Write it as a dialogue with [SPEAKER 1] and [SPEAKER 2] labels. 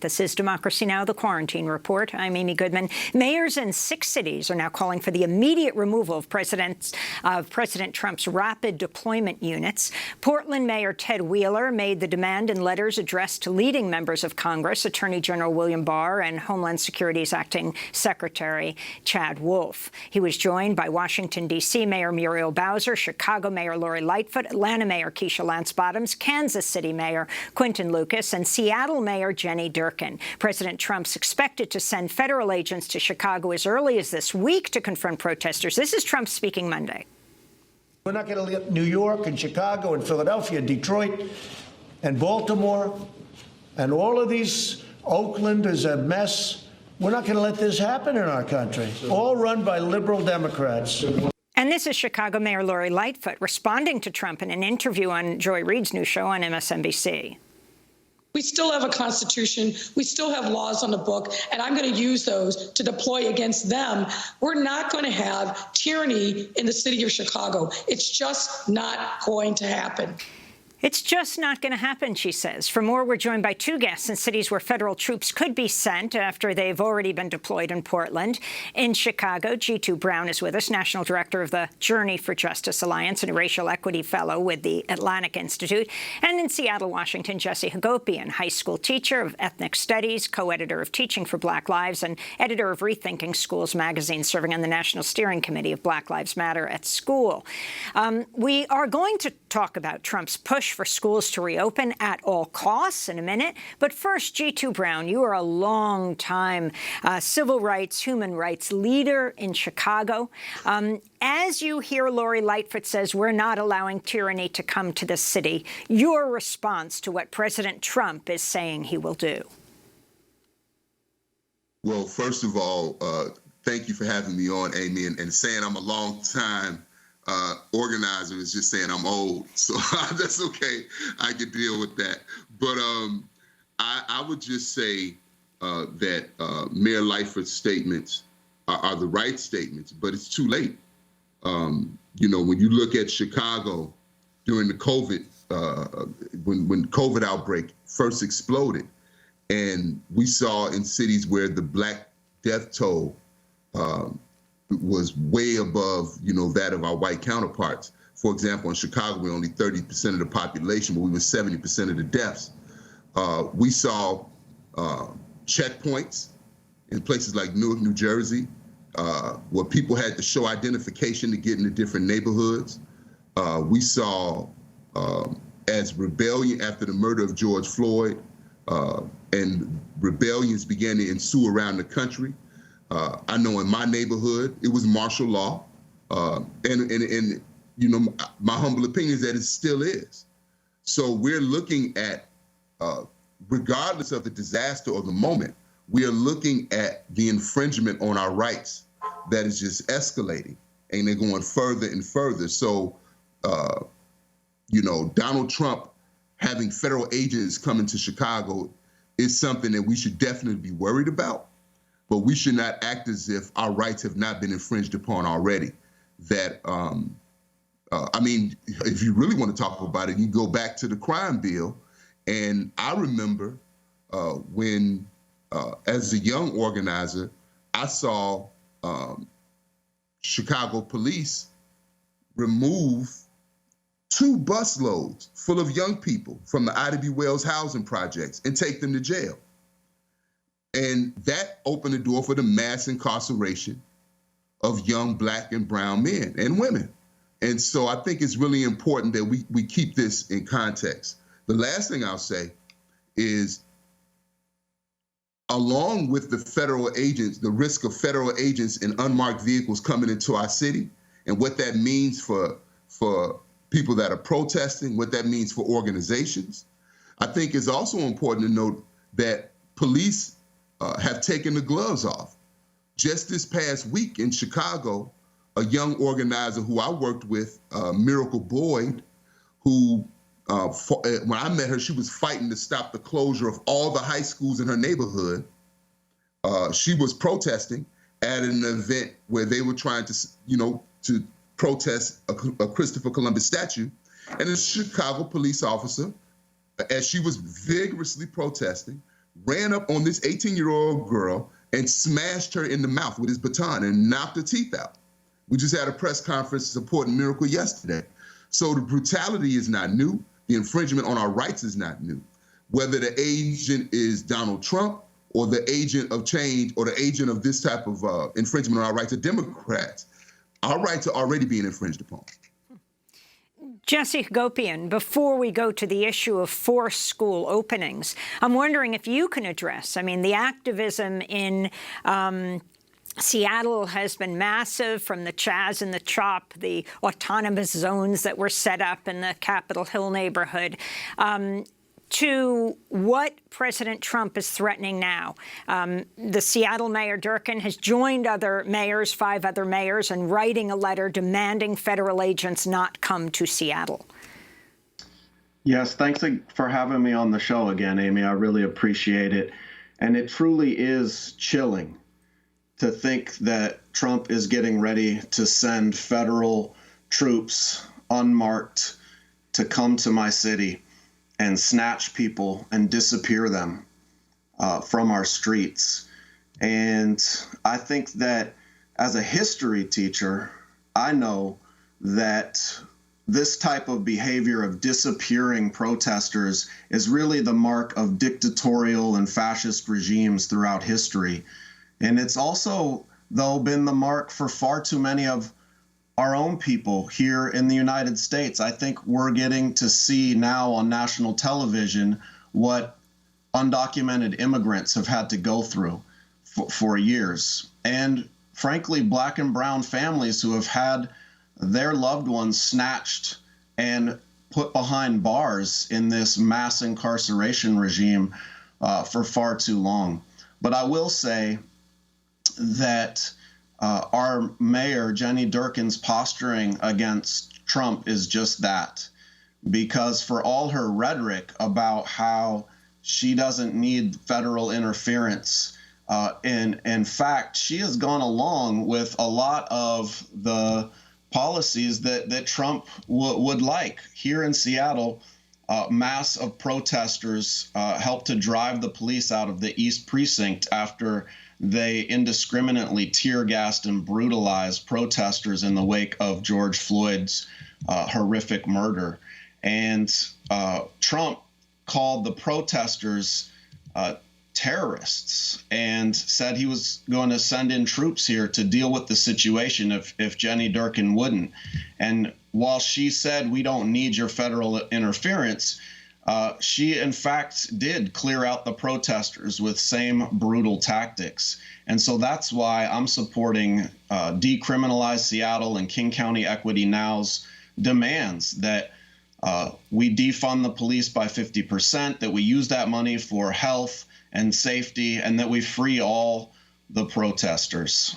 [SPEAKER 1] This is Democracy Now!, the Quarantine Report. I'm Amy Goodman. Mayors in 6 cities are now calling for the immediate removal of President Trump's rapid deployment units. Portland Mayor Ted Wheeler made the demand in letters addressed to leading members of Congress, Attorney General William Barr and Homeland Security's acting Secretary Chad Wolf. He was joined by Washington, D.C. Mayor Muriel Bowser, Chicago Mayor Lori Lightfoot, Atlanta Mayor Keisha Lance Bottoms, Kansas City Mayor Quentin Lucas, and Seattle Mayor Jenny Durkan. President Trump's expected to send federal agents to Chicago as early as this week to confront protesters. This is Trump speaking Monday.
[SPEAKER 2] We're not going to let New York and Chicago and Philadelphia, Detroit and Baltimore and all of these, Oakland is a mess. We're not going to let this happen in our country, all run by liberal Democrats.
[SPEAKER 1] And this is Chicago Mayor Lori Lightfoot responding to Trump in an interview on Joy Reid's new show on MSNBC.
[SPEAKER 3] We still have a constitution. We still have laws on the book, and I'm going to use those to deploy against them. We're not going to have tyranny in the city of Chicago. It's just not going to happen.
[SPEAKER 1] It's just not going to happen, she says. For more, we're joined by 2 guests in cities where federal troops could be sent after they've already been deployed in Portland. In Chicago, Jitu Brown is with us, National Director of the Journey for Justice Alliance and a Racial Equity Fellow with the Atlantic Institute. And in Seattle, Washington, Jesse Hagopian, high school teacher of ethnic studies, co-editor of Teaching for Black Lives, and editor of Rethinking Schools magazine, serving on the National Steering Committee of Black Lives Matter at school. We are going to talk about Trump's push for schools to reopen at all costs in a minute. But first, Jitu Brown, you are a long-time civil rights, human rights leader in Chicago. As you hear Lori Lightfoot says, we're not allowing tyranny to come to the city, your response to what President Trump is saying he will do?
[SPEAKER 4] Well, first of all, thank you for having me on, Amy, and saying I'm a long-time organizer is just saying I'm old, so that's okay. I can deal with that. But I would just say that Mayor Lightfoot's statements are the right statements, but it's too late. You know, when you look at Chicago during the COVID, when COVID outbreak first exploded, and we saw in cities where the Black death toll was way above, you know, that of our white counterparts. For example, in Chicago, we're only 30% of the population, but we were 70% of the deaths. We saw checkpoints in places like Newark, New Jersey, where people had to show identification to get into different neighborhoods. We saw, as rebellion after the murder of George Floyd, and rebellions began to ensue around the country. I know in my neighborhood, it was martial law. And you know, my humble opinion is that it still is. So we're looking at, regardless of the disaster or the moment, we are looking at the infringement on our rights that is just escalating, and they're going further and further. So, you know, Donald Trump having federal agents come into Chicago is something that we should definitely be worried about. But we should not act as if our rights have not been infringed upon already. That, I mean, if you really want to talk about it, you go back to the crime bill. And I remember when, as a young organizer, I saw Chicago police remove 2 busloads full of young people from the Ida B. Wells housing projects and take them to jail. And that opened the door for the mass incarceration of young Black and brown men and women. And so I think it's really important that we keep this in context. The last thing I'll say is, along with the federal agents, the risk of federal agents in unmarked vehicles coming into our city, and what that means for people that are protesting, what that means for organizations, I think it's also important to note that police have taken the gloves off. Just this past week in Chicago, a young organizer who I worked with, Miracle Boyd, who, when I met her, she was fighting to stop the closure of all the high schools in her neighborhood. She was protesting at an event where they were trying to, you know, to protest a Christopher Columbus statue. And a Chicago police officer, as she was vigorously protesting, ran up on this 18-year-old girl and smashed her in the mouth with his baton and knocked her teeth out. We just had a press conference supporting Miracle yesterday. So the brutality is not new. The infringement on our rights is not new. Whether the agent is Donald Trump or the agent of change or the agent of this type of infringement on our rights are Democrats, our rights are already being infringed upon.
[SPEAKER 1] Jesse Hagopian, before we go to the issue of forced school openings, I'm wondering if you can address, I mean, the activism in Seattle has been massive, from the Chaz and the Chop, the autonomous zones that were set up in the Capitol Hill neighborhood, to what President Trump is threatening now. The Seattle Mayor Durkan has joined other mayors, 5 other mayors, in writing a letter demanding federal agents not come to Seattle.
[SPEAKER 5] Yes, thanks for having me on the show again, Amy. I really appreciate it. And it truly is chilling to think that Trump is getting ready to send federal troops unmarked to come to my city and snatch people and disappear them from our streets. And I think that as a history teacher, I know that this type of behavior of disappearing protesters is really the mark of dictatorial and fascist regimes throughout history. And it's also, though, been the mark for far too many of our own people here in the United States. I think we're getting to see now on national television what undocumented immigrants have had to go through for years. And frankly, Black and brown families who have had their loved ones snatched and put behind bars in this mass incarceration regime for far too long. But I will say that our mayor, Jenny Durkan's posturing against Trump is just that. Because for all her rhetoric about how she doesn't need federal interference, in fact, she has gone along with a lot of the policies that Trump would like. Here in Seattle, mass of protesters helped to drive the police out of the East Precinct after they indiscriminately tear-gassed and brutalized protesters in the wake of George Floyd's horrific murder. And Trump called the protesters terrorists and said he was going to send in troops here to deal with the situation if Jenny Durkan wouldn't. And while she said we don't need your federal interference, she, in fact, did clear out the protesters with same brutal tactics. And so that's why I'm supporting Decriminalize Seattle and King County Equity Now's demands that we defund the police by 50%, that we use that money for health and safety, and that we free all the protesters.